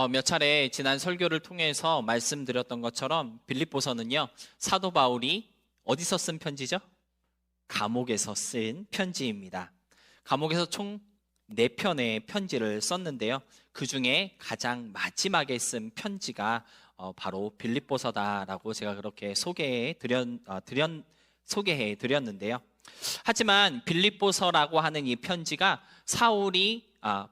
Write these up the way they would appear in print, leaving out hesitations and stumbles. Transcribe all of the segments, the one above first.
몇 차례 지난 설교를 통해서 말씀드렸던 것처럼 빌립보서는요, 사도 바울이 어디서 쓴 편지죠? 감옥에서 쓴 편지입니다. 감옥에서 총 4편의 편지를 썼는데요. 그 중에 가장 마지막에 쓴 편지가 바로 빌립보서다라고 제가 그렇게 소개해 드렸는데요. 하지만 빌립보서라고 하는 이 편지가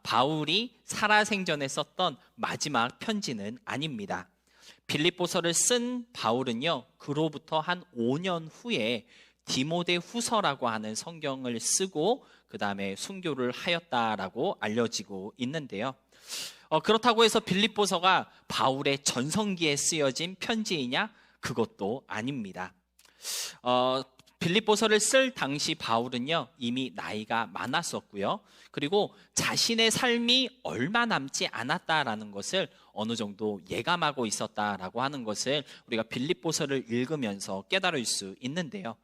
바울이 살아생전에 썼던 마지막 편지는 아닙니다. 빌립보서를 쓴 바울은요, 그로부터 한 5년 후에 디모데 후서라고 하는 성경을 쓰고 그 다음에 순교를 하였다라고 알려지고 있는데요. 그렇다고 해서 빌립보서가 바울의 전성기에 쓰여진 편지이냐? 그것도 아닙니다. 빌립보서를 쓸 당시 바울은요, 이미 나이가 많았었고요. 그리고 자신의 삶이 얼마 남지 않았다라는 것을 어느 정도 예감하고 있었다라고 하는 것을 우리가 빌립보서를 읽으면서 깨달을 수 있는데요.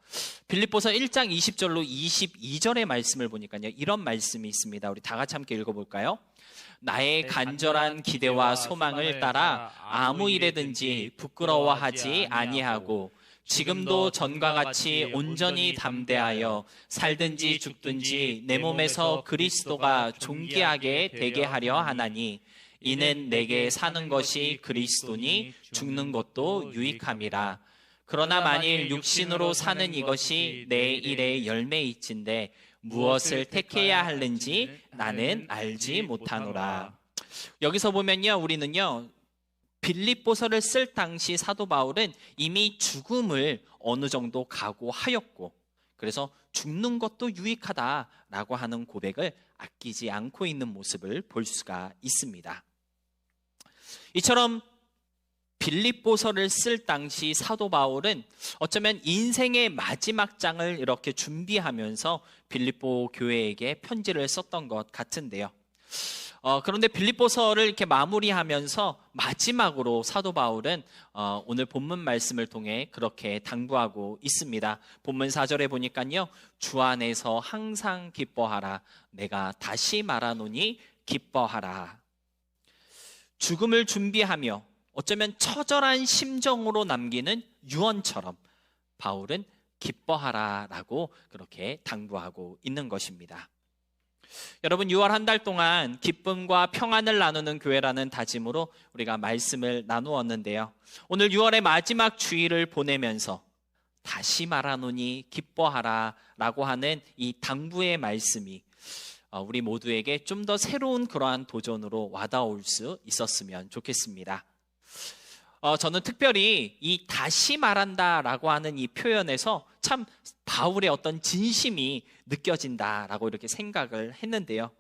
빌립보서 1장 20절로 22절의 말씀을 보니까요, 이런 말씀이 있습니다. 우리 다 같이 함께 읽어볼까요? 나의 간절한 기대와 소망을 따라 아무 일에든지 부끄러워하지 아니하고 지금도 전과 같이 온전히 담대하여 살든지 죽든지 내 몸에서 그리스도가 존귀하게 되게 하려 하나니 이는 내게 사는 것이 그리스도니 죽는 것도 유익함이라. 그러나 만일 육신으로 사는 이것이 내 일의 열매이친데 무엇을 택해야 하는지 나는 알지 못하노라. 여기서 보면요, 우리는요, 빌립보서를 쓸 당시 사도 바울은 이미 죽음을 어느 정도 각오하였고, 그래서 죽는 것도 유익하다라고 하는 고백을 아끼지 않고 있는 모습을 볼 수가 있습니다. 이처럼 빌립보서를 쓸 당시 사도 바울은 어쩌면 인생의 마지막 장을 이렇게 준비하면서 빌립보 교회에게 편지를 썼던 것 같은데요. 그런데 빌립보서를 이렇게 마무리하면서 마지막으로 사도 바울은 오늘 본문 말씀을 통해 그렇게 당부하고 있습니다. 본문 4절에 보니까요, 주 안에서 항상 기뻐하라. 내가 다시 말하노니 기뻐하라. 죽음을 준비하며 어쩌면 처절한 심정으로 남기는 유언처럼 바울은 기뻐하라라고 그렇게 당부하고 있는 것입니다. 여러분, 6월 한 달 동안 기쁨과 평안을 나누는 교회라는 다짐으로 우리가 말씀을 나누었는데요. 오늘 6월의 마지막 주일을 보내면서 다시 말하노니 기뻐하라 라고 하는 이 당부의 말씀이 우리 모두에게 좀 더 새로운 그러한 도전으로 와닿을 수 있었으면 좋겠습니다. 저는 특별히 이 다시 말한다라고 하는 이 표현에서 참 바울의 어떤 진심이 느껴진다라고 이렇게 생각을 했는데요.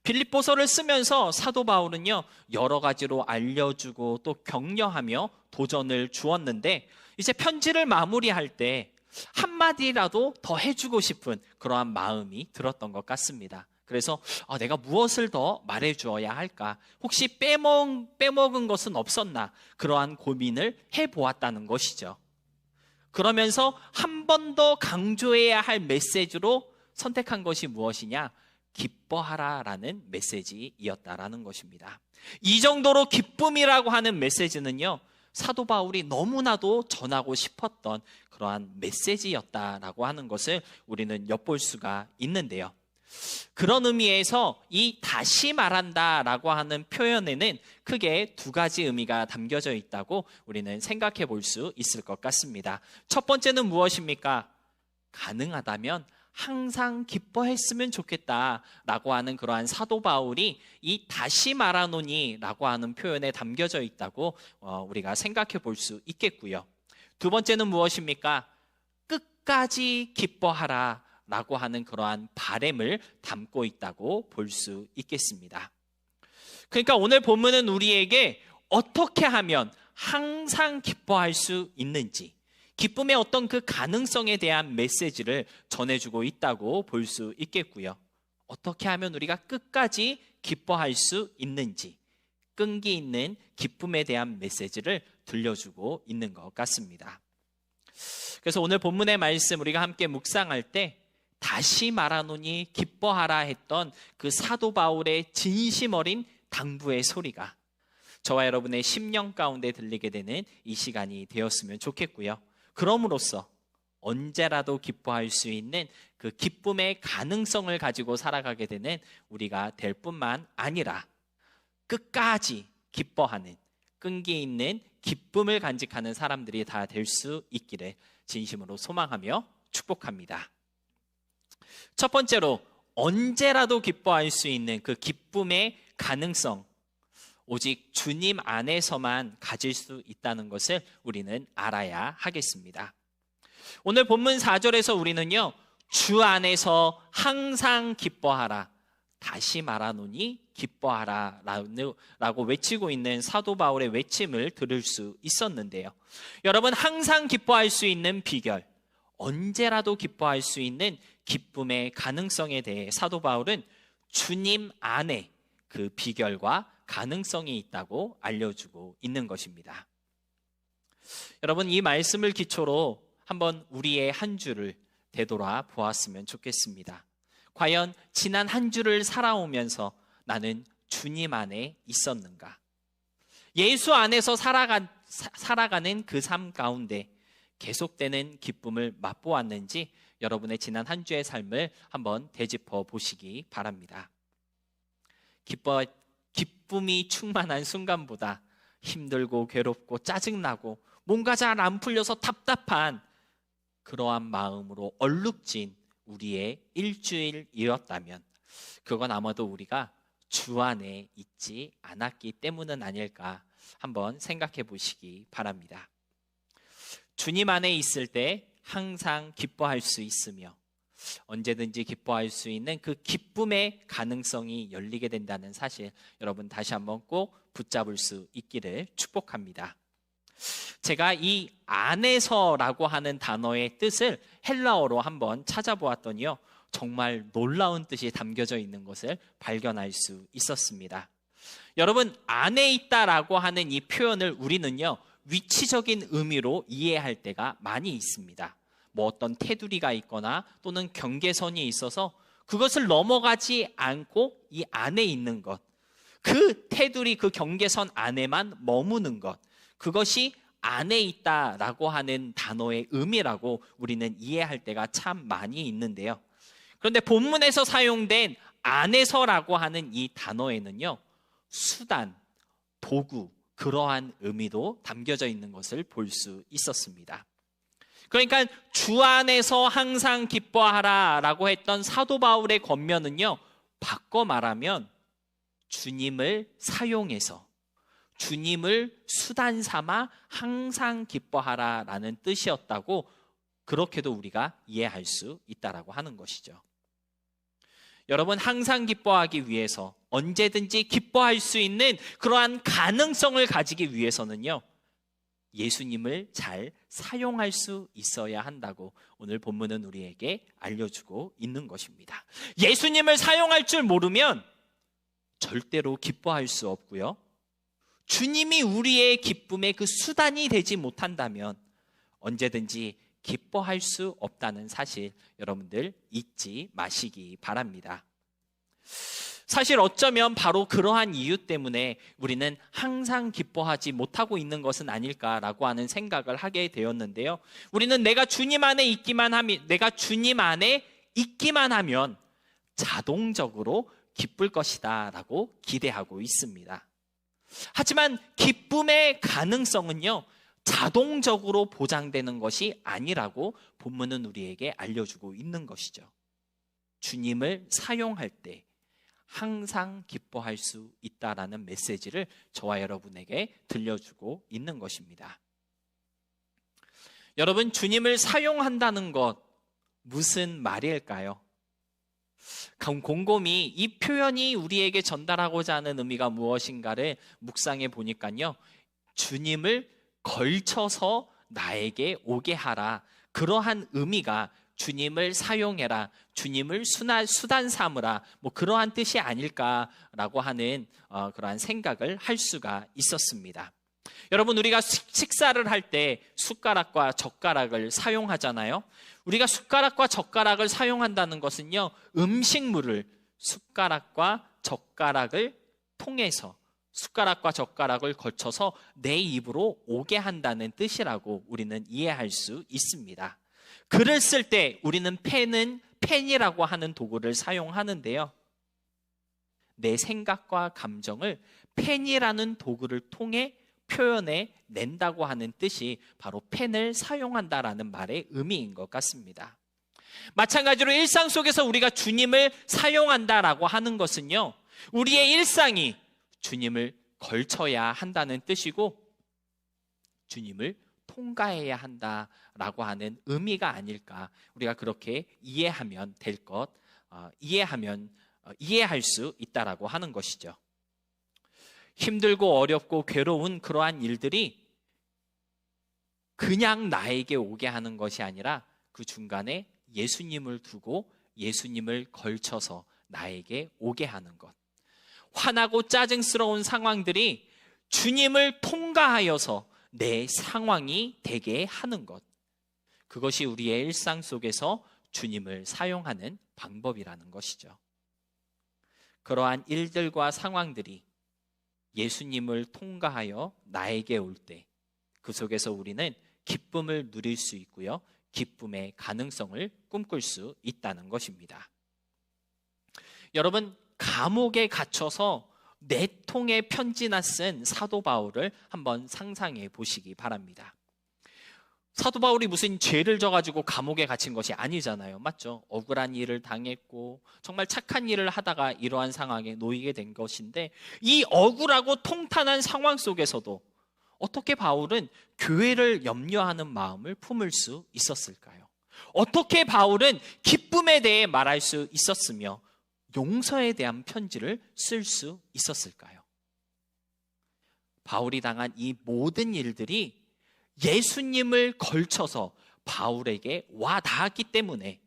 빌립보서를 쓰면서 사도 바울은요, 여러 가지로 알려주고 또 격려하며 도전을 주었는데, 이제 편지를 마무리할 때 한마디라도 더 해주고 싶은 그러한 마음이 들었던 것 같습니다. 그래서 내가 무엇을 더 말해주어야 할까? 혹시 빼먹은 것은 없었나? 그러한 고민을 해보았다는 것이죠. 그러면서 한 번 더 강조해야 할 메시지로 선택한 것이 무엇이냐? 기뻐하라라는 메시지이었다라는 것입니다. 이 정도로 기쁨이라고 하는 메시지는요, 사도 바울이 너무나도 전하고 싶었던 그러한 메시지였다라고 하는 것을 우리는 엿볼 수가 있는데요. 그런 의미에서 이 다시 말한다라고 하는 표현에는 크게 2가지 의미가 담겨져 있다고 우리는 생각해 볼 수 있을 것 같습니다. 첫 번째는 무엇입니까? 가능하다면 항상 기뻐했으면 좋겠다라고 하는 그러한 사도 바울이 이 다시 말하노니 라고 하는 표현에 담겨져 있다고 우리가 생각해 볼 수 있겠고요. 2번째는 무엇입니까? 끝까지 기뻐하라 라고 하는 그러한 바램을 담고 있다고 볼 수 있겠습니다. 그러니까 오늘 본문은 우리에게 어떻게 하면 항상 기뻐할 수 있는지, 기쁨의 어떤 그 가능성에 대한 메시지를 전해주고 있다고 볼 수 있겠고요. 어떻게 하면 우리가 끝까지 기뻐할 수 있는지, 끈기 있는 기쁨에 대한 메시지를 들려주고 있는 것 같습니다. 그래서 오늘 본문의 말씀 우리가 함께 묵상할 때 다시 말하노니 기뻐하라 했던 그 사도 바울의 진심 어린 당부의 소리가 저와 여러분의 심령 가운데 들리게 되는 이 시간이 되었으면 좋겠고요. 그럼으로써 언제라도 기뻐할 수 있는 그 기쁨의 가능성을 가지고 살아가게 되는 우리가 될 뿐만 아니라 끝까지 기뻐하는, 끈기 있는 기쁨을 간직하는 사람들이 다 될 수 있기를 진심으로 소망하며 축복합니다. 첫 번째로, 언제라도 기뻐할 수 있는 그 기쁨의 가능성, 오직 주님 안에서만 가질 수 있다는 것을 우리는 알아야 하겠습니다. 오늘 본문 4절에서 우리는요, 주 안에서 항상 기뻐하라, 다시 말하노니 기뻐하라 라고 외치고 있는 사도 바울의 외침을 들을 수 있었는데요. 여러분, 항상 기뻐할 수 있는 비결, 언제라도 기뻐할 수 있는 기쁨의 가능성에 대해 사도 바울은 주님 안에 그 비결과 가능성이 있다고 알려주고 있는 것입니다. 여러분, 이 말씀을 기초로 한번 우리의 한 주를 되돌아 보았으면 좋겠습니다. 과연 지난 한 주를 살아오면서 나는 주님 안에 있었는가? 예수 안에서 살아가는 그 삶 가운데 계속되는 기쁨을 맛보았는지 여러분의 지난 한 주의 삶을 한번 되짚어 보시기 바랍니다. 기쁨이 충만한 순간보다 힘들고 괴롭고 짜증나고 뭔가 잘 안 풀려서 답답한 그러한 마음으로 얼룩진 우리의 일주일이었다면 그건 아마도 우리가 주 안에 있지 않았기 때문은 아닐까 한번 생각해 보시기 바랍니다. 주님 안에 있을 때 항상 기뻐할 수 있으며 언제든지 기뻐할 수 있는 그 기쁨의 가능성이 열리게 된다는 사실, 여러분 다시 한번 꼭 붙잡을 수 있기를 축복합니다. 제가 이 안에서라고 하는 단어의 뜻을 헬라어로 한번 찾아보았더니요, 정말 놀라운 뜻이 담겨져 있는 것을 발견할 수 있었습니다. 여러분, 안에 있다라고 하는 이 표현을 우리는요, 위치적인 의미로 이해할 때가 많이 있습니다. 뭐 어떤 테두리가 있거나 또는 경계선이 있어서 그것을 넘어가지 않고 이 안에 있는 것, 그 테두리, 그 경계선 안에만 머무는 것, 그것이 안에 있다라고 하는 단어의 의미라고 우리는 이해할 때가 참 많이 있는데요. 그런데 본문에서 사용된 안에서라고 하는 이 단어에는요, 수단, 도구, 그러한 의미도 담겨져 있는 것을 볼 수 있었습니다. 그러니까 주 안에서 항상 기뻐하라 라고 했던 사도 바울의 권면은요, 바꿔 말하면 주님을 사용해서 주님을 수단 삼아 항상 기뻐하라 라는 뜻이었다고, 그렇게도 우리가 이해할 수 있다라고 하는 것이죠. 여러분, 항상 기뻐하기 위해서, 언제든지 기뻐할 수 있는 그러한 가능성을 가지기 위해서는요, 예수님을 잘 사용할 수 있어야 한다고 오늘 본문은 우리에게 알려주고 있는 것입니다. 예수님을 사용할 줄 모르면 절대로 기뻐할 수 없고요, 주님이 우리의 기쁨의 그 수단이 되지 못한다면 언제든지 기뻐할 수 없다는 사실, 여러분들 잊지 마시기 바랍니다. 사실 어쩌면 바로 그러한 이유 때문에 우리는 항상 기뻐하지 못하고 있는 것은 아닐까라고 하는 생각을 하게 되었는데요. 우리는 내가 주님 안에 있기만 하면 자동적으로 기쁠 것이다 라고 기대하고 있습니다. 하지만 기쁨의 가능성은요, 자동적으로 보장되는 것이 아니라고 본문은 우리에게 알려주고 있는 것이죠. 주님을 사용할 때 항상 기뻐할 수 있다라는 메시지를 저와 여러분에게 들려주고 있는 것입니다. 여러분, 주님을 사용한다는 것, 무슨 말일까요? 곰곰이 이 표현이 우리에게 전달하고자 하는 의미가 무엇인가를 묵상해 보니까요, 주님을 걸쳐서 나에게 오게 하라, 그러한 의미가 주님을 사용해라, 주님을 수단 삼으라, 뭐 그러한 뜻이 아닐까라고 하는 그러한 생각을 할 수가 있었습니다. 여러분, 우리가 식사를 할 때 숟가락과 젓가락을 사용하잖아요. 우리가 숟가락과 젓가락을 사용한다는 것은요, 음식물을 숟가락과 젓가락을 통해서 숟가락과 젓가락을 거쳐서 내 입으로 오게 한다는 뜻이라고 우리는 이해할 수 있습니다. 글을 쓸 때 우리는 펜이라고 하는 도구를 사용하는데요. 내 생각과 감정을 펜이라는 도구를 통해 표현해 낸다고 하는 뜻이 바로 펜을 사용한다라는 말의 의미인 것 같습니다. 마찬가지로 일상 속에서 우리가 주님을 사용한다라고 하는 것은요, 우리의 일상이 주님을 걸쳐야 한다는 뜻이고 주님을 통과해야 한다라고 하는 의미가 아닐까, 우리가 그렇게 이해하면 이해할 수 있다라고 하는 것이죠. 힘들고 어렵고 괴로운 그러한 일들이 그냥 나에게 오게 하는 것이 아니라 그 중간에 예수님을 두고 예수님을 걸쳐서 나에게 오게 하는 것. 화나고 짜증스러운 상황들이 주님을 통과하여서 내 상황이 되게 하는 것. 그것이 우리의 일상 속에서 주님을 사용하는 방법이라는 것이죠. 그러한 일들과 상황들이 예수님을 통과하여 나에게 올 때 그 속에서 우리는 기쁨을 누릴 수 있고요, 기쁨의 가능성을 꿈꿀 수 있다는 것입니다. 여러분, 감옥에 갇혀서 4통의 편지나 쓴 사도 바울을 한번 상상해 보시기 바랍니다. 사도 바울이 무슨 죄를 져가지고 감옥에 갇힌 것이 아니잖아요. 맞죠? 억울한 일을 당했고 정말 착한 일을 하다가 이러한 상황에 놓이게 된 것인데, 이 억울하고 통탄한 상황 속에서도 어떻게 바울은 교회를 염려하는 마음을 품을 수 있었을까요? 어떻게 바울은 기쁨에 대해 말할 수 있었으며 용서에 대한 편지를 쓸 수 있었을까요? 바울이 당한 이 모든 일들이 예수님을 걸쳐서 바울에게 와 닿았기 때문에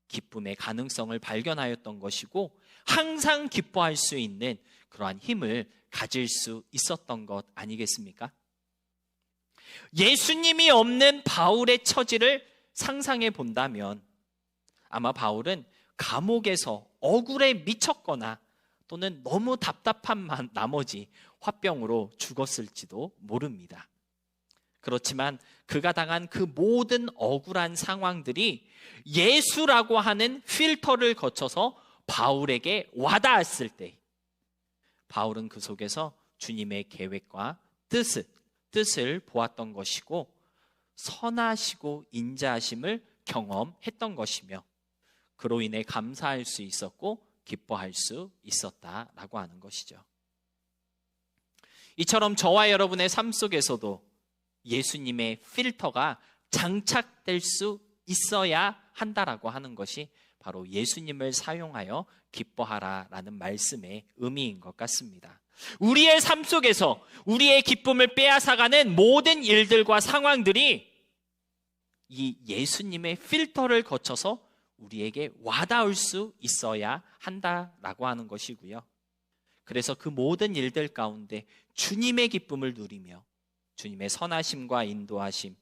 기쁨의 가능성을 발견하였던 것이고, 항상 기뻐할 수 있는 그러한 힘을 가질 수 있었던 것 아니겠습니까? 예수님이 없는 바울의 처지를 상상해 본다면 아마 바울은 감옥에서 억울에 미쳤거나 또는 너무 답답한 나머지 화병으로 죽었을지도 모릅니다. 그렇지만 그가 당한 그 모든 억울한 상황들이 예수라고 하는 필터를 거쳐서 바울에게 와닿았을 때 바울은 그 속에서 주님의 계획과 뜻을 보았던 것이고 선하시고 인자하심을 경험했던 것이며 그로 인해 감사할 수 있었고 기뻐할 수 있었다라고 하는 것이죠. 이처럼 저와 여러분의 삶 속에서도 예수님의 필터가 장착될 수 있어야 한다라고 하는 것이 바로 예수님을 사용하여 기뻐하라라는 말씀의 의미인 것 같습니다. 우리의 삶 속에서 우리의 기쁨을 빼앗아가는 모든 일들과 상황들이 이 예수님의 필터를 거쳐서 우리에게 와닿을 수 있어야 한다라고 하는 것이고요. 그래서 그 모든 일들 가운데 주님의 기쁨을 누리며 주님의 선하심과 인도하심,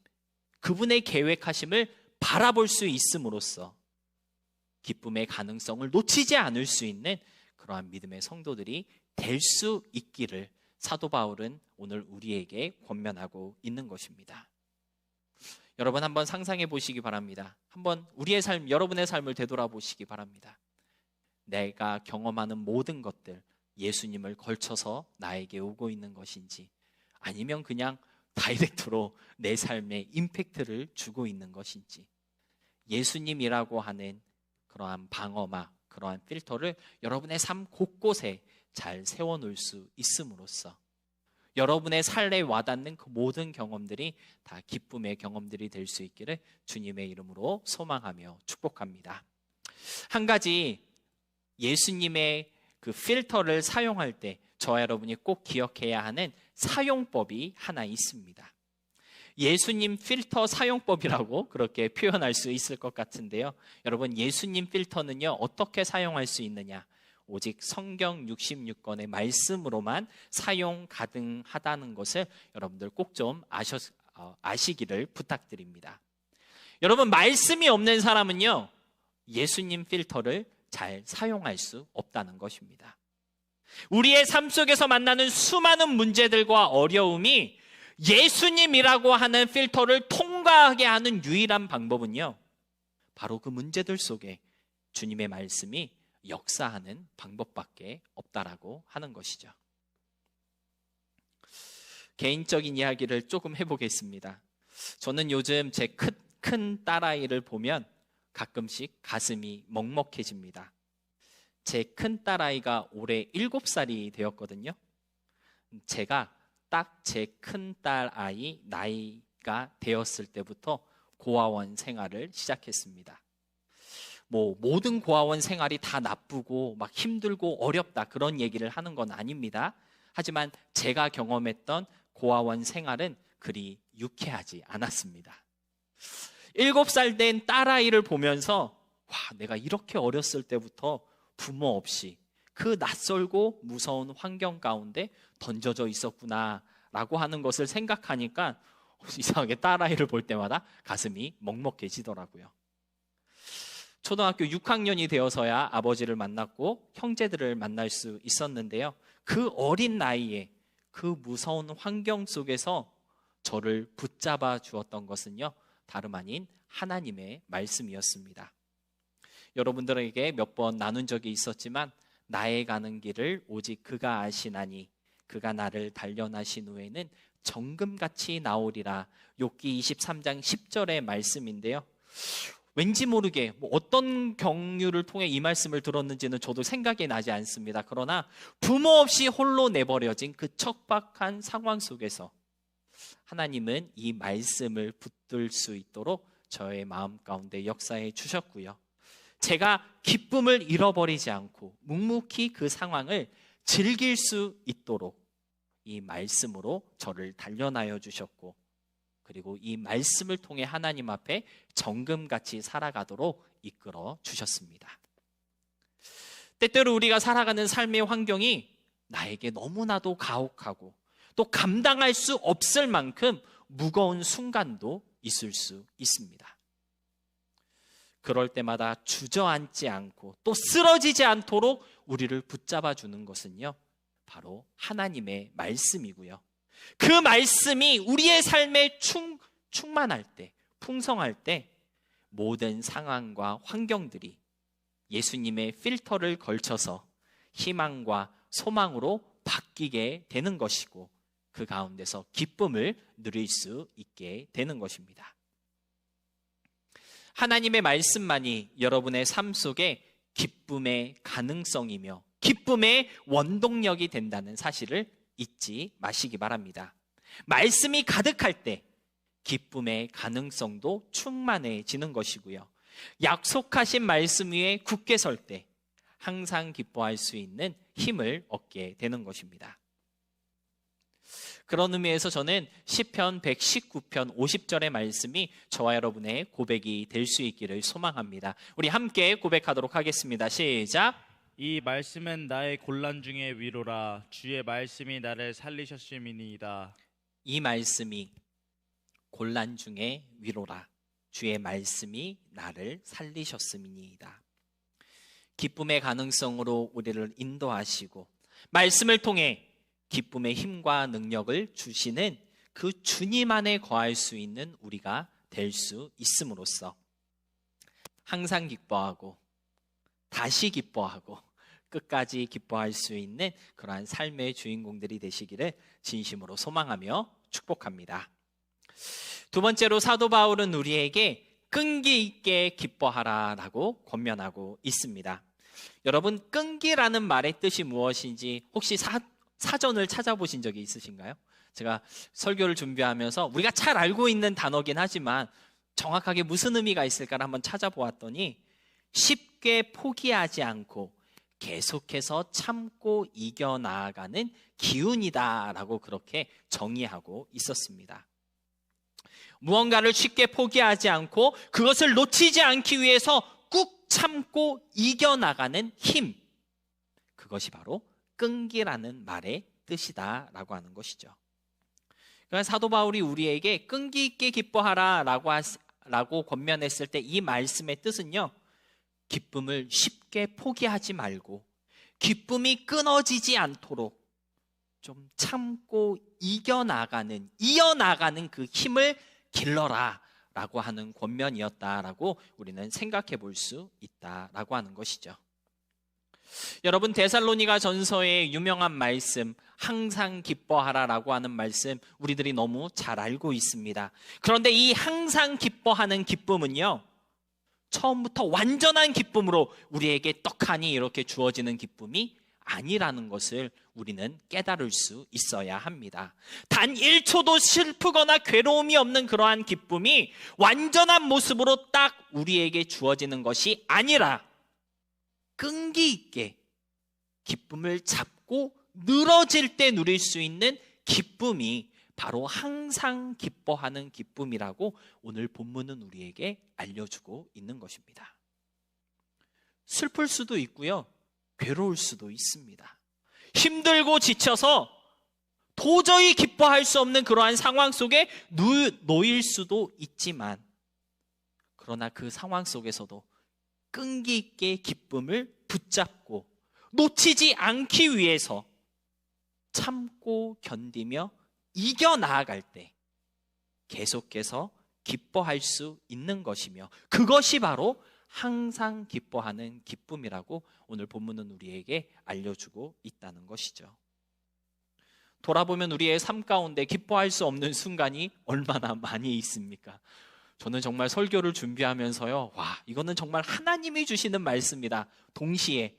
그분의 계획하심을 바라볼 수 있음으로써 기쁨의 가능성을 놓치지 않을 수 있는 그러한 믿음의 성도들이 될 수 있기를 사도 바울은 오늘 우리에게 권면하고 있는 것입니다. 여러분 한번 상상해 보시기 바랍니다. 한번 우리의 삶, 여러분의 삶을 되돌아보시기 바랍니다. 내가 경험하는 모든 것들 예수님을 걸쳐서 나에게 오고 있는 것인지, 아니면 그냥 다이렉트로 내 삶에 임팩트를 주고 있는 것인지, 예수님이라고 하는 그러한 방어막, 그러한 필터를 여러분의 삶 곳곳에 잘 세워놓을 수 있음으로써 여러분의 삶에 와닿는 그 모든 경험들이 다 기쁨의 경험들이 될 수 있기를 주님의 이름으로 소망하며 축복합니다. 한 가지 예수님의 그 필터를 사용할 때 저와 여러분이 꼭 기억해야 하는 사용법이 하나 있습니다. 예수님 필터 사용법이라고 그렇게 표현할 수 있을 것 같은데요. 여러분, 예수님 필터는요, 어떻게 사용할 수 있느냐? 오직 성경 66권의 말씀으로만 사용 가능하다는 것을 여러분들 꼭 좀 아시기를 부탁드립니다. 여러분, 말씀이 없는 사람은요, 예수님 필터를 잘 사용할 수 없다는 것입니다. 우리의 삶 속에서 만나는 수많은 문제들과 어려움이 예수님이라고 하는 필터를 통과하게 하는 유일한 방법은요, 바로 그 문제들 속에 주님의 말씀이 역사하는 방법밖에 없다라고 하는 것이죠. 개인적인 이야기를 조금 해보겠습니다. 저는 요즘 제 큰 딸아이를 보면 가끔씩 가슴이 먹먹해집니다. 제 큰 딸아이가 올해 7살이 되었거든요. 제가 딱 제 큰 딸아이 나이가 되었을 때부터 고아원 생활을 시작했습니다. 모든 고아원 생활이 다 나쁘고 막 힘들고 어렵다 그런 얘기를 하는 건 아닙니다. 하지만 제가 경험했던 고아원 생활은 그리 유쾌하지 않았습니다. 7살 된 딸아이를 보면서 내가 이렇게 어렸을 때부터 부모 없이 그 낯설고 무서운 환경 가운데 던져져 있었구나 라고 하는 것을 생각하니까 이상하게 딸아이를 볼 때마다 가슴이 먹먹해지더라고요. 초등학교 6학년이 되어서야 아버지를 만났고 형제들을 만날 수 있었는데요. 그 어린 나이에 그 무서운 환경 속에서 저를 붙잡아 주었던 것은요, 다름 아닌 하나님의 말씀이었습니다. 여러분들에게 몇 번 나눈 적이 있었지만 나의 가는 길을 오직 그가 아시나니 그가 나를 단련하신 후에는 정금같이 나오리라. 욥기 23장 10절의 말씀인데요. 왠지 모르게 어떤 경유를 통해 이 말씀을 들었는지는 저도 생각이 나지 않습니다. 그러나 부모 없이 홀로 내버려진 그 척박한 상황 속에서 하나님은 이 말씀을 붙들 수 있도록 저의 마음 가운데 역사해 주셨고요. 제가 기쁨을 잃어버리지 않고 묵묵히 그 상황을 즐길 수 있도록 이 말씀으로 저를 단련하여 주셨고, 그리고 이 말씀을 통해 하나님 앞에 정금같이 살아가도록 이끌어 주셨습니다. 때때로 우리가 살아가는 삶의 환경이 나에게 너무나도 가혹하고 또 감당할 수 없을 만큼 무거운 순간도 있을 수 있습니다. 그럴 때마다 주저앉지 않고 또 쓰러지지 않도록 우리를 붙잡아 주는 것은요, 바로 하나님의 말씀이고요. 그 말씀이 우리의 삶에 충만할 때, 풍성할 때 모든 상황과 환경들이 예수님의 필터를 걸쳐서 희망과 소망으로 바뀌게 되는 것이고, 그 가운데서 기쁨을 누릴 수 있게 되는 것입니다. 하나님의 말씀만이 여러분의 삶 속에 기쁨의 가능성이며 기쁨의 원동력이 된다는 사실을 잊지 마시기 바랍니다. 말씀이 가득할 때 기쁨의 가능성도 충만해지는 것이고요. 약속하신 말씀 위에 굳게 설 때 항상 기뻐할 수 있는 힘을 얻게 되는 것입니다. 그런 의미에서 저는 시편 119편 50절의 말씀이 저와 여러분의 고백이 될 수 있기를 소망합니다. 우리 함께 고백하도록 하겠습니다. 시작. 이 말씀은 나의 곤란 중에 위로라. 주의 말씀이 나를 살리셨음이니이다. 이 말씀이 곤란 중에 위로라. 주의 말씀이 나를 살리셨음이니이다. 기쁨의 가능성으로 우리를 인도하시고 말씀을 통해 기쁨의 힘과 능력을 주시는 그 주님 안에 거할 수 있는 우리가 될 수 있음으로써 항상 기뻐하고 다시 기뻐하고 끝까지 기뻐할 수 있는 그러한 삶의 주인공들이 되시기를 진심으로 소망하며 축복합니다. 두 번째로 사도 바울은 우리에게 끈기 있게 기뻐하라라고 권면하고 있습니다. 여러분, 끈기라는 말의 뜻이 무엇인지 혹시 사전을 찾아보신 적이 있으신가요? 제가 설교를 준비하면서 우리가 잘 알고 있는 단어긴 하지만 정확하게 무슨 의미가 있을까를 한번 찾아보았더니 쉽게 포기하지 않고 계속해서 참고 이겨나가는 기운이다라고 그렇게 정의하고 있었습니다. 무언가를 쉽게 포기하지 않고 그것을 놓치지 않기 위해서 꾹 참고 이겨나가는 힘, 그것이 바로 끈기라는 말의 뜻이다라고 하는 것이죠. 그러니까 사도 바울이 우리에게 끈기 있게 기뻐하라라고 권면했을 때 이 말씀의 뜻은요, 기쁨을 쉽게 포기하지 말고 기쁨이 끊어지지 않도록 좀 참고 이어나가는 그 힘을 길러라 라고 하는 권면이었다라고 우리는 생각해 볼 수 있다라고 하는 것이죠. 여러분, 데살로니가 전서의 유명한 말씀, 항상 기뻐하라라고 하는 말씀 우리들이 너무 잘 알고 있습니다. 그런데 이 항상 기뻐하는 기쁨은요, 처음부터 완전한 기쁨으로 우리에게 떡하니 이렇게 주어지는 기쁨이 아니라는 것을 우리는 깨달을 수 있어야 합니다. 단 1초도 슬프거나 괴로움이 없는 그러한 기쁨이 완전한 모습으로 딱 우리에게 주어지는 것이 아니라 끈기 있게 기쁨을 잡고 늘어질 때 누릴 수 있는 기쁨이 바로 항상 기뻐하는 기쁨이라고 오늘 본문은 우리에게 알려주고 있는 것입니다. 슬플 수도 있고요, 괴로울 수도 있습니다. 힘들고 지쳐서 도저히 기뻐할 수 없는 그러한 상황 속에 놓일 수도 있지만, 그러나 그 상황 속에서도 끈기 있게 기쁨을 붙잡고 놓치지 않기 위해서 참고 견디며 이겨나아갈 때 계속해서 기뻐할 수 있는 것이며, 그것이 바로 항상 기뻐하는 기쁨이라고 오늘 본문은 우리에게 알려주고 있다는 것이죠. 돌아보면 우리의 삶 가운데 기뻐할 수 없는 순간이 얼마나 많이 있습니까? 저는 정말 설교를 준비하면서요, 이거는 정말 하나님이 주시는 말씀이다. 동시에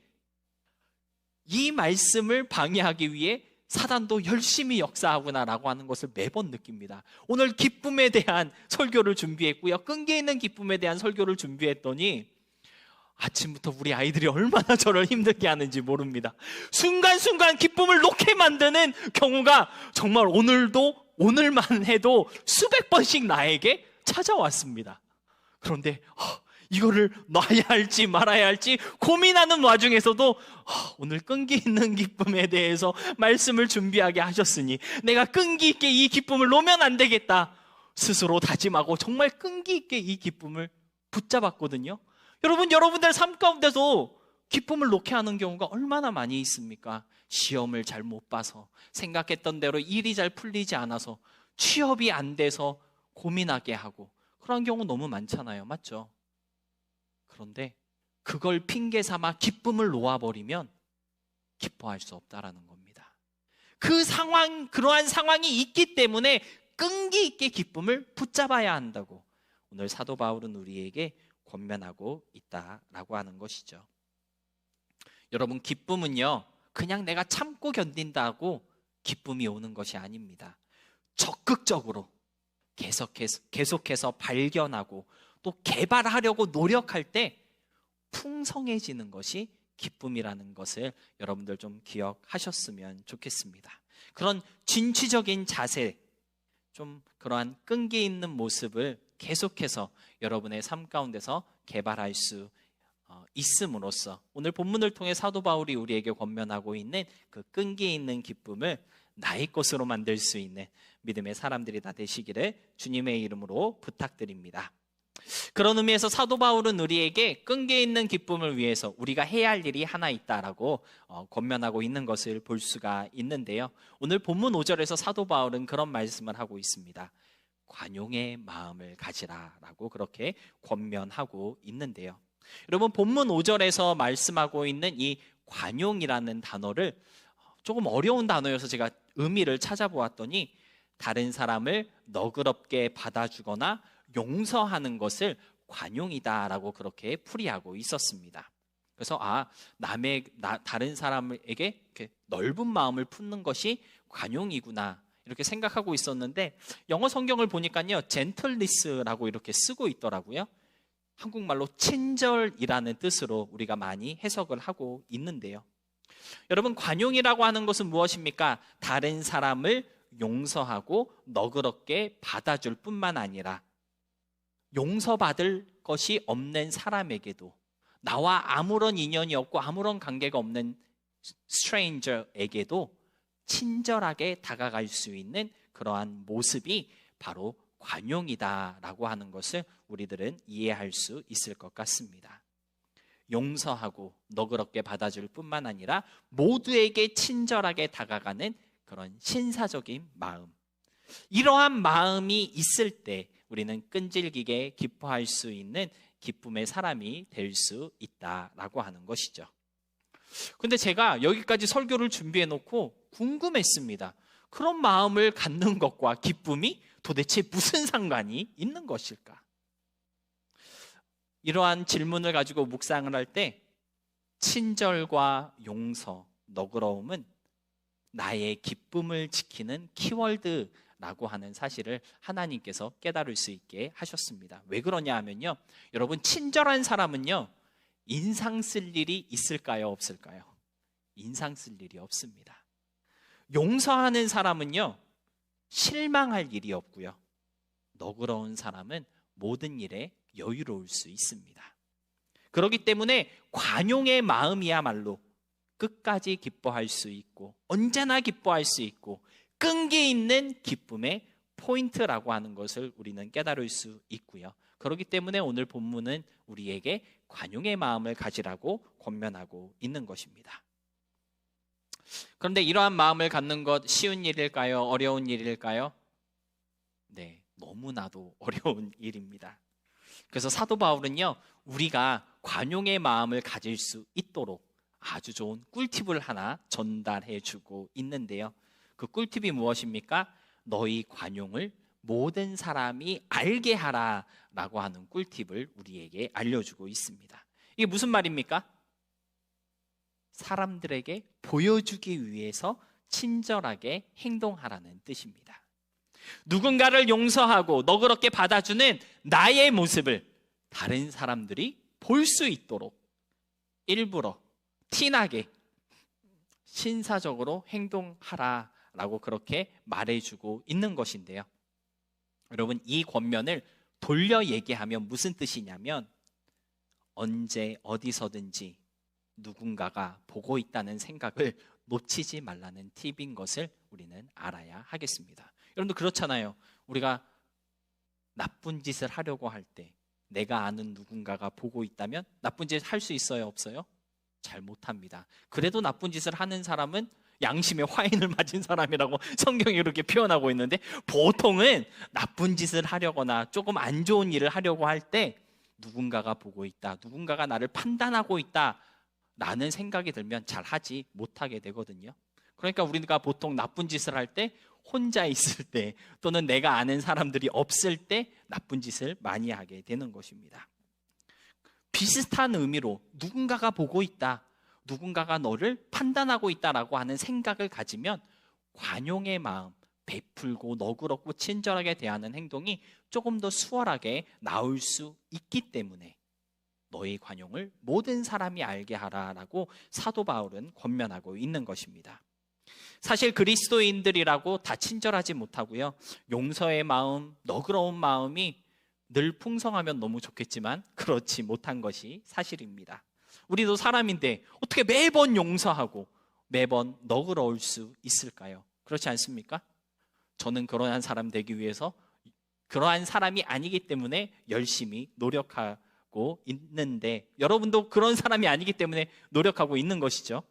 이 말씀을 방해하기 위해 사단도 열심히 역사하구나라고 하는 것을 매번 느낍니다. 오늘 기쁨에 대한 설교를 준비했고요, 끈기 있는 기쁨에 대한 설교를 준비했더니 아침부터 우리 아이들이 얼마나 저를 힘들게 하는지 모릅니다. 순간순간 기쁨을 놓게 만드는 경우가 정말 오늘만 해도 수백 번씩 나에게 찾아왔습니다. 그런데 이거를 놔야 할지 말아야 할지 고민하는 와중에서도 오늘 끈기 있는 기쁨에 대해서 말씀을 준비하게 하셨으니 내가 끈기 있게 이 기쁨을 놓으면 안 되겠다 스스로 다짐하고 정말 끈기 있게 이 기쁨을 붙잡았거든요. 여러분들 삶 가운데서 기쁨을 놓게 하는 경우가 얼마나 많이 있습니까? 시험을 잘 못 봐서, 생각했던 대로 일이 잘 풀리지 않아서, 취업이 안 돼서 고민하게 하고, 그런 경우 너무 많잖아요. 맞죠? 그런데 그걸 핑계 삼아 기쁨을 놓아버리면 기뻐할 수 없다라는 겁니다. 그러한 상황이 있기 때문에 끈기 있게 기쁨을 붙잡아야 한다고 오늘 사도 바울은 우리에게 권면하고 있다라고 하는 것이죠. 여러분, 기쁨은요, 그냥 내가 참고 견딘다고 기쁨이 오는 것이 아닙니다. 적극적으로 계속해서 발견하고 또 개발하려고 노력할 때 풍성해지는 것이 기쁨이라는 것을 여러분들 좀 기억하셨으면 좋겠습니다. 그런 진취적인 자세, 좀 그러한 끈기 있는 모습을 계속해서 여러분의 삶 가운데서 개발할 수 있음으로써 오늘 본문을 통해 사도 바울이 우리에게 권면하고 있는 그 끈기 있는 기쁨을 나의 것으로 만들 수 있는 믿음의 사람들이 다 되시기를 주님의 이름으로 부탁드립니다. 그런 의미에서 사도 바울은 우리에게 끈기 있는 기쁨을 위해서 우리가 해야 할 일이 하나 있다라고 권면하고 있는 것을 볼 수가 있는데요. 오늘 본문 5절에서 사도 바울은 그런 말씀을 하고 있습니다. 관용의 마음을 가지라라고 그렇게 권면하고 있는데요. 여러분, 본문 5절에서 말씀하고 있는 이 관용이라는 단어를 조금 어려운 단어여서 제가 의미를 찾아보았더니 다른 사람을 너그럽게 받아주거나 용서하는 것을 관용이다라고 그렇게 풀이하고 있었습니다. 그래서 다른 사람에게 이렇게 넓은 마음을 품는 것이 관용이구나 이렇게 생각하고 있었는데, 영어 성경을 보니까요, 젠틀리스라고 이렇게 쓰고 있더라고요. 한국말로 친절이라는 뜻으로 우리가 많이 해석을 하고 있는데요. 여러분, 관용이라고 하는 것은 무엇입니까? 다른 사람을 용서하고 너그럽게 받아줄 뿐만 아니라 용서받을 것이 없는 사람에게도, 나와 아무런 인연이 없고 아무런 관계가 없는 스트레인저에게도 친절하게 다가갈 수 있는 그러한 모습이 바로 관용이다라고 하는 것을 우리들은 이해할 수 있을 것 같습니다. 용서하고 너그럽게 받아줄 뿐만 아니라 모두에게 친절하게 다가가는 그런 신사적인 마음. 이러한 마음이 있을 때 우리는 끈질기게 기뻐할 수 있는 기쁨의 사람이 될 수 있다라고 하는 것이죠. 근데 제가 여기까지 설교를 준비해 놓고 궁금했습니다. 그런 마음을 갖는 것과 기쁨이 도대체 무슨 상관이 있는 것일까? 이러한 질문을 가지고 묵상을 할 때 친절과 용서, 너그러움은 나의 기쁨을 지키는 키워드라고 하는 사실을 하나님께서 깨달을 수 있게 하셨습니다. 왜 그러냐 하면요, 여러분, 친절한 사람은요 인상 쓸 일이 있을까요, 없을까요? 인상 쓸 일이 없습니다. 용서하는 사람은요 실망할 일이 없고요, 너그러운 사람은 모든 일에 여유로울 수 있습니다. 그렇기 때문에 관용의 마음이야말로 끝까지 기뻐할 수 있고 언제나 기뻐할 수 있고 끈기 있는 기쁨의 포인트라고 하는 것을 우리는 깨달을 수 있고요. 그렇기 때문에 오늘 본문은 우리에게 관용의 마음을 가지라고 권면하고 있는 것입니다. 그런데 이러한 마음을 갖는 것 쉬운 일일까요? 어려운 일일까요? 네, 너무나도 어려운 일입니다. 그래서 사도 바울은요, 우리가 관용의 마음을 가질 수 있도록 아주 좋은 꿀팁을 하나 전달해 주고 있는데요. 그 꿀팁이 무엇입니까? 너희 관용을 모든 사람이 알게 하라 라고 하는 꿀팁을 우리에게 알려주고 있습니다. 이게 무슨 말입니까? 사람들에게 보여주기 위해서 친절하게 행동하라는 뜻입니다. 누군가를 용서하고 너그럽게 받아주는 나의 모습을 다른 사람들이 볼 수 있도록 일부러 티나게 신사적으로 행동하라라고 그렇게 말해주고 있는 것인데요. 여러분, 이 권면을 돌려 얘기하면 무슨 뜻이냐면 언제 어디서든지 누군가가 보고 있다는 생각을 놓치지 말라는 팁인 것을 우리는 알아야 하겠습니다. 여러분도 그렇잖아요. 우리가 나쁜 짓을 하려고 할 때 내가 아는 누군가가 보고 있다면 나쁜 짓 할 수 있어요, 없어요? 잘 못합니다. 그래도 나쁜 짓을 하는 사람은 양심의 화인을 맞은 사람이라고 성경이 이렇게 표현하고 있는데, 보통은 나쁜 짓을 하려거나 조금 안 좋은 일을 하려고 할 때 누군가가 보고 있다, 누군가가 나를 판단하고 있다 라는 생각이 들면 잘 하지 못하게 되거든요. 그러니까 우리가 보통 나쁜 짓을 할 때 혼자 있을 때 또는 내가 아는 사람들이 없을 때 나쁜 짓을 많이 하게 되는 것입니다. 비슷한 의미로 누군가가 보고 있다, 누군가가 너를 판단하고 있다라고 하는 생각을 가지면 관용의 마음, 베풀고 너그럽고 친절하게 대하는 행동이 조금 더 수월하게 나올 수 있기 때문에 너의 관용을 모든 사람이 알게 하라라고 사도 바울은 권면하고 있는 것입니다. 사실 그리스도인들이라고 다 친절하지 못하고요, 용서의 마음, 너그러운 마음이 늘 풍성하면 너무 좋겠지만 그렇지 못한 것이 사실입니다. 우리도 사람인데 어떻게 매번 용서하고 매번 너그러울 수 있을까요? 그렇지 않습니까? 저는 그러한 사람 되기 위해서 그러한 사람이 아니기 때문에 열심히 노력하고 있는데, 여러분도 그런 사람이 아니기 때문에 노력하고 있는 것이죠.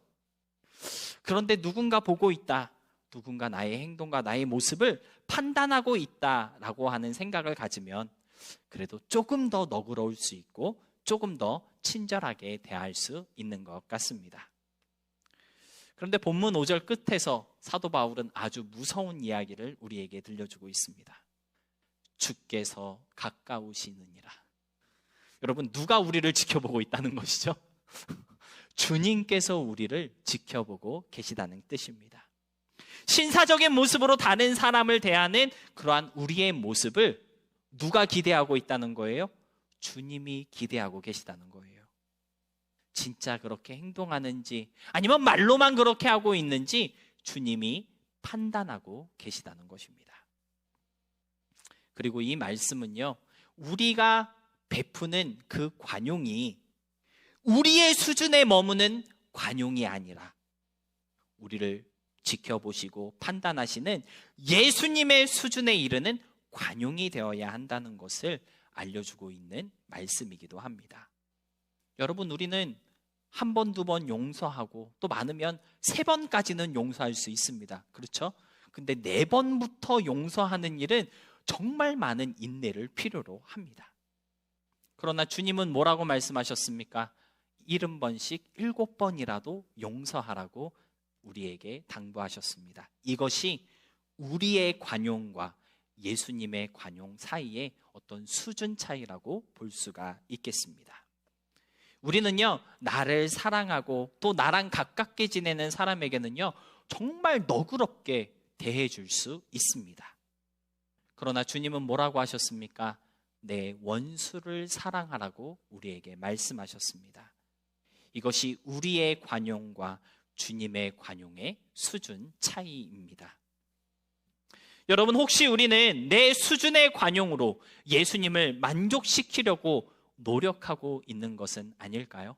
그런데 누군가 보고 있다, 누군가 나의 행동과 나의 모습을 판단하고 있다라고 하는 생각을 가지면 그래도 조금 더 너그러울 수 있고 조금 더 친절하게 대할 수 있는 것 같습니다. 그런데 본문 5절 끝에서 사도 바울은 아주 무서운 이야기를 우리에게 들려주고 있습니다. 주께서 가까우시느니라. 여러분, 누가 우리를 지켜보고 있다는 것이죠? 주님께서 우리를 지켜보고 계시다는 뜻입니다. 신사적인 모습으로 다른 사람을 대하는 그러한 우리의 모습을 누가 기대하고 있다는 거예요? 주님이 기대하고 계시다는 거예요. 진짜 그렇게 행동하는지 아니면 말로만 그렇게 하고 있는지 주님이 판단하고 계시다는 것입니다. 그리고 이 말씀은요, 우리가 베푸는 그 관용이 우리의 수준에 머무는 관용이 아니라 우리를 지켜보시고 판단하시는 예수님의 수준에 이르는 관용이 되어야 한다는 것을 알려주고 있는 말씀이기도 합니다. 여러분, 우리는 한 번, 두 번 용서하고 또 많으면 3번까지는 용서할 수 있습니다. 그렇죠? 근데 4번부터 용서하는 일은 정말 많은 인내를 필요로 합니다. 그러나 주님은 뭐라고 말씀하셨습니까? 70번씩 7번이라도 용서하라고 우리에게 당부하셨습니다. 이것이 우리의 관용과 예수님의 관용 사이의 어떤 수준 차이라고 볼 수가 있겠습니다. 우리는요, 나를 사랑하고 또 나랑 가깝게 지내는 사람에게는요, 정말 너그럽게 대해줄 수 있습니다. 그러나 주님은 뭐라고 하셨습니까? 내 원수를 사랑하라고 우리에게 말씀하셨습니다. 이것이 우리의 관용과 주님의 관용의 수준 차이입니다. 여러분, 혹시 우리는 내 수준의 관용으로 예수님을 만족시키려고 노력하고 있는 것은 아닐까요?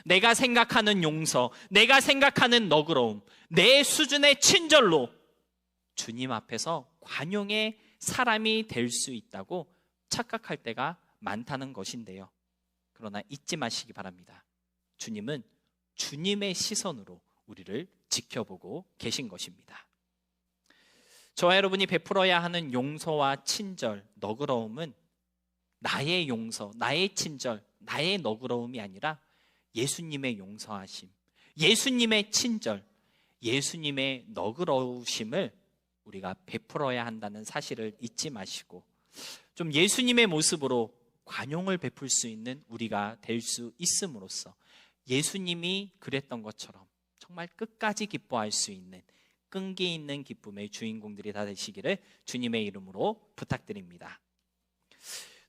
내가 생각하는 용서, 내가 생각하는 너그러움, 내 수준의 친절로 주님 앞에서 관용의 사람이 될 수 있다고 착각할 때가 많다는 것인데요. 그러나 잊지 마시기 바랍니다. 주님은 주님의 시선으로 우리를 지켜보고 계신 것입니다. 저와 여러분이 베풀어야 하는 용서와 친절, 너그러움은 나의 용서, 나의 친절, 나의 너그러움이 아니라 예수님의 용서하심, 예수님의 친절, 예수님의 너그러우심을 우리가 베풀어야 한다는 사실을 잊지 마시고 좀 예수님의 모습으로 관용을 베풀 수 있는 우리가 될 수 있음으로써 예수님이 그랬던 것처럼 정말 끝까지 기뻐할 수 있는 끈기 있는 기쁨의 주인공들이 다 되시기를 주님의 이름으로 부탁드립니다.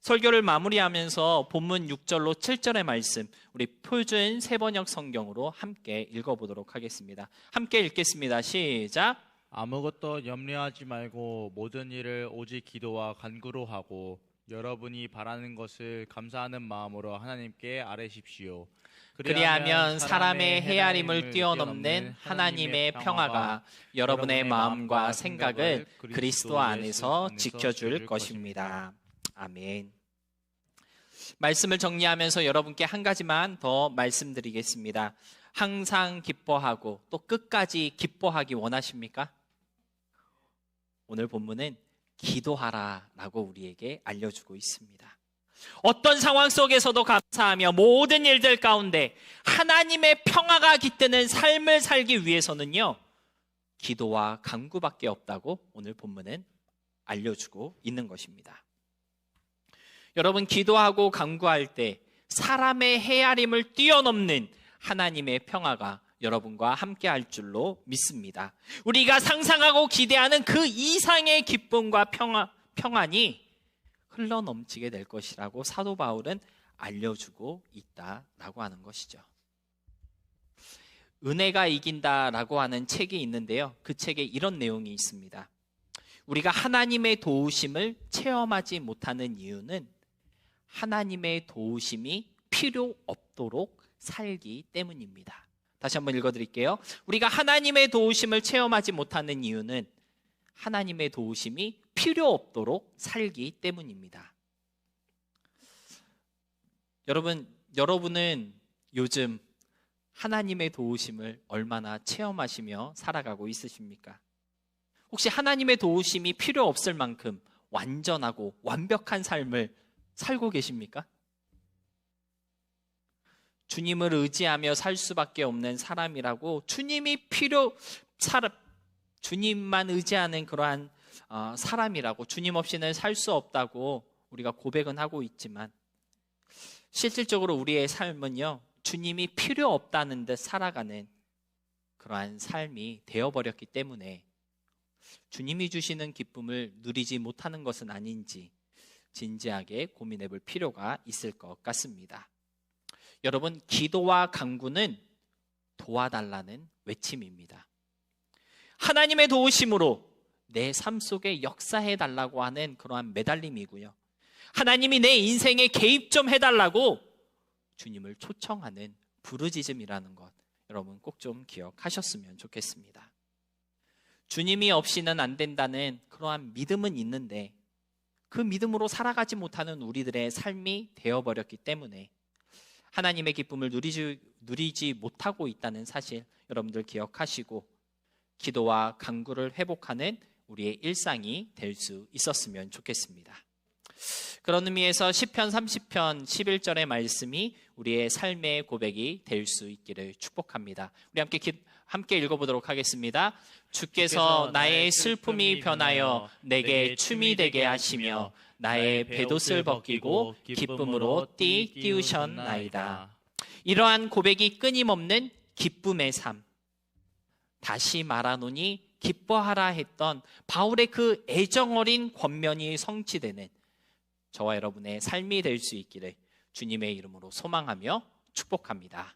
설교를 마무리하면서 본문 6절로 7절의 말씀, 우리 표준 세번역 성경으로 함께 읽어보도록 하겠습니다. 함께 읽겠습니다. 시작. 아무것도 염려하지 말고 모든 일을 오직 기도와 간구로 하고 여러분이 바라는 것을 감사하는 마음으로 하나님께 아뢰십시오. 그리하면 사람의 헤아림을 뛰어넘는 하나님의 평화가 여러분의 마음과 생각을 그리스도 안에서 지켜줄 것입니다. 아멘. 말씀을 정리하면서 여러분께 한 가지만 더 말씀드리겠습니다. 항상 기뻐하고 또 끝까지 기뻐하기 원하십니까? 오늘 본문은 기도하라라고 우리에게 알려주고 있습니다. 어떤 상황 속에서도 감사하며 모든 일들 가운데 하나님의 평화가 깃드는 삶을 살기 위해서는요, 기도와 간구밖에 없다고 오늘 본문은 알려주고 있는 것입니다. 여러분, 기도하고 간구할 때 사람의 헤아림을 뛰어넘는 하나님의 평화가 여러분과 함께 할 줄로 믿습니다. 우리가 상상하고 기대하는 그 이상의 기쁨과 평안이 흘러넘치게 될 것이라고 사도 바울은 알려주고 있다라고 하는 것이죠. 은혜가 이긴다라고 하는 책이 있는데요. 그 책에 이런 내용이 있습니다. 우리가 하나님의 도우심을 체험하지 못하는 이유는 하나님의 도우심이 필요 없도록 살기 때문입니다. 다시 한번 읽어드릴게요. 우리가 하나님의 도우심을 체험하지 못하는 이유는 하나님의 도우심이 필요 없도록 살기 때문입니다. 여러분은 요즘 하나님의 도우심을 얼마나 체험하시며 살아가고 있으십니까? 혹시 하나님의 도우심이 필요 없을 만큼 완전하고 완벽한 삶을 살고 계십니까? 주님을 의지하며 살 수밖에 없는 사람이라고 주님만 의지하는 그러한 사람이라고, 주님 없이는 살 수 없다고 우리가 고백은 하고 있지만 실질적으로 우리의 삶은요, 주님이 필요 없다는 듯 살아가는 그러한 삶이 되어버렸기 때문에 주님이 주시는 기쁨을 누리지 못하는 것은 아닌지 진지하게 고민해 볼 필요가 있을 것 같습니다. 여러분, 기도와 간구는 도와달라는 외침입니다. 하나님의 도우심으로 내 삶 속에 역사해 달라고 하는 그러한 매달림이고요. 하나님이 내 인생에 개입 좀 해달라고 주님을 초청하는 부르짖음이라는 것, 여러분 꼭 좀 기억하셨으면 좋겠습니다. 주님이 없이는 안 된다는 그러한 믿음은 있는데 그 믿음으로 살아가지 못하는 우리들의 삶이 되어버렸기 때문에 하나님의 기쁨을 누리지 못하고 있다는 사실 여러분들 기억하시고 기도와 간구를 회복하는 우리의 일상이 될 수 있었으면 좋겠습니다. 그런 의미에서 시편 30편 11절의 말씀이 우리의 삶의 고백이 될 수 있기를 축복합니다. 우리 함께 읽어보도록 하겠습니다. 주께서 나의 슬픔이 변하여 내게 춤이 되게 하시며 나의 벳옷을 벗기고 기쁨으로 띄우셨나이다. 이러한 고백이 끊임없는 기쁨의 삶. 다시 말하노니 기뻐하라 했던 바울의 그 애정어린 권면이 성취되는 저와 여러분의 삶이 될 수 있기를 주님의 이름으로 소망하며 축복합니다.